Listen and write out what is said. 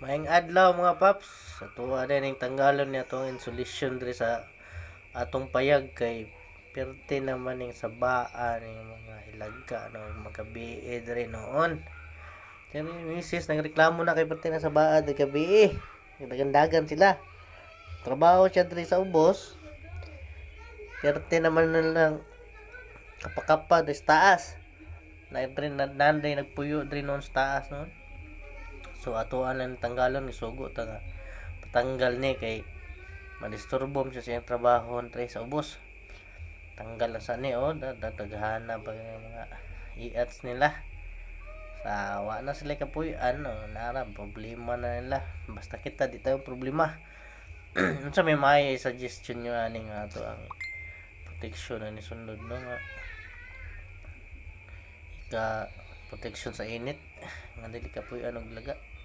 Maayong adlaw mga paps. Sa tuwa din yung tanggalon niya itong insulation diri sa atong payag kay perte naman yung sabaan yung mga ilagka no mga BE diri noon. Kaya misis nagreklamo na kay perte na sabaan diri gabi. Dagan-dagan sila. Trabaho siya diri sa ubos. Perte naman na lang kapakapa diri sa taas. Nanday nagpuyo diri noon sa taas noon. So atoan lang tanggalon isugo ta nga patanggal ni kay madisturbo siya sa iyang trabaho tre sa ubos. Tanggal na sa ni dadaghana pa yung mga iats nila. Sa wa na sila kapuy-an nara problema na nila. Basta kita di tayo problema. Unsa may suggestion nyo ani nga ato ang protection ni sundod no nga ika protection sa init nga dili kapuy-an og laga.